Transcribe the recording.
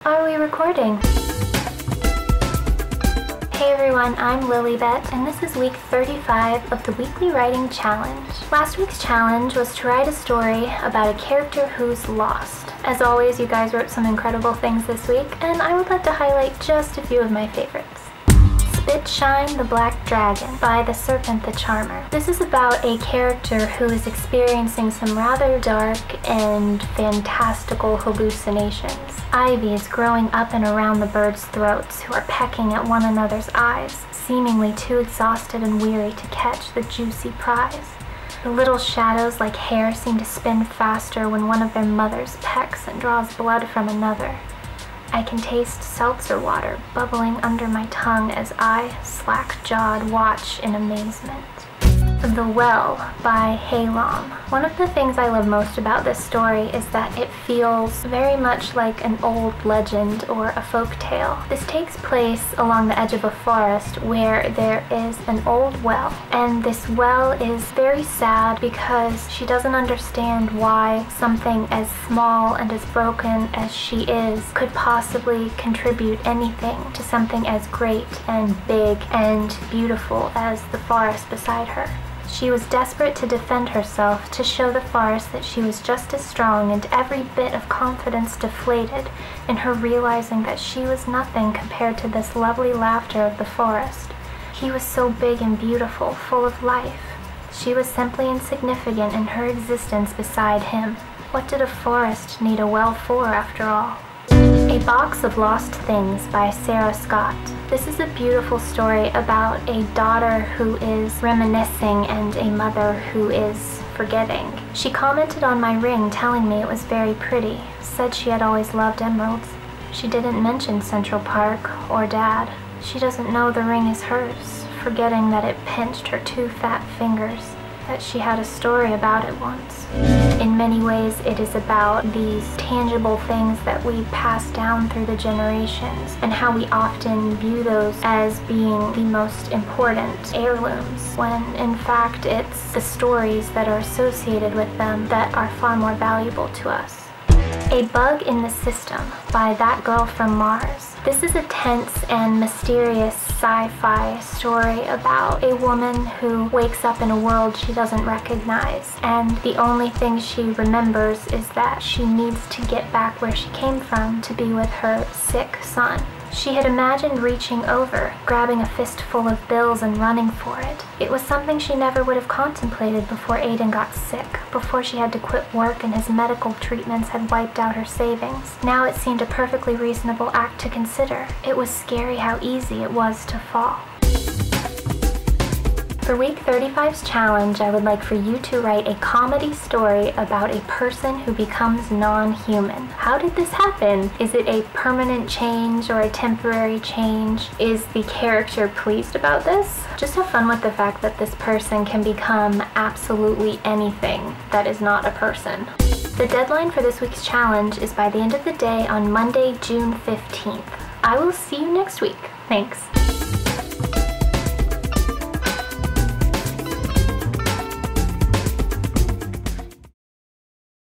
Are we recording? Hey everyone, I'm Lilybet, and this is week 35 of the weekly writing challenge. Last week's challenge was to write a story about a character who's lost. As always, you guys wrote some incredible things this week, and I would like to highlight just a few of my favorites. Spitshine the Black Dragon by The Serpent the Charmer. This is about a character who is experiencing some rather dark and fantastical hallucinations. Ivy is growing up and around the birds' throats, who are pecking at one another's eyes, seemingly too exhausted and weary to catch the juicy prize. The little shadows like hair seem to spin faster when one of their mothers pecks and draws blood from another. I can taste seltzer water bubbling under my tongue as I, slack-jawed, watch in amazement. The Well by Halom. One of the things I love most about this story is that it feels very much like an old legend or a folk tale. This takes place along the edge of a forest where there is an old well, and this well is very sad because she doesn't understand why something as small and as broken as she is could possibly contribute anything to something as great and big and beautiful as the forest beside her. She was desperate to defend herself, to show the forest that she was just as strong, and every bit of confidence deflated in her realizing that she was nothing compared to this lovely laughter of the forest. He was so big and beautiful, full of life. She was simply insignificant in her existence beside him. What did a forest need a well for, after all? A Box of Lost Things by Sarah Scott. This is a beautiful story about a daughter who is reminiscing and a mother who is forgetting. She commented on my ring, telling me it was very pretty, said she had always loved emeralds. She didn't mention Central Park or Dad. She doesn't know the ring is hers, forgetting that it pinched her two fat fingers, that she had a story about it once. In many ways, it is about these tangible things that we pass down through the generations and how we often view those as being the most important heirlooms, when in fact it's the stories that are associated with them that are far more valuable to us. A Bug in the System by That Girl from Mars. This is a tense and mysterious sci-fi story about a woman who wakes up in a world she doesn't recognize, and the only thing she remembers is that she needs to get back where she came from to be with her sick son. She had imagined reaching over, grabbing a fistful of bills and running for it. It was something she never would have contemplated before Aiden got sick, before she had to quit work and his medical treatments had wiped out her savings. Now it seemed a perfectly reasonable act to consider. It was scary how easy it was to fall. For week 35's challenge, I would like for you to write a comedy story about a person who becomes non-human. How did this happen? Is it a permanent change or a temporary change? Is the character pleased about this? Just have fun with the fact that this person can become absolutely anything that is not a person. The deadline for this week's challenge is by the end of the day on Monday, June 15th. I will see you next week. Thanks.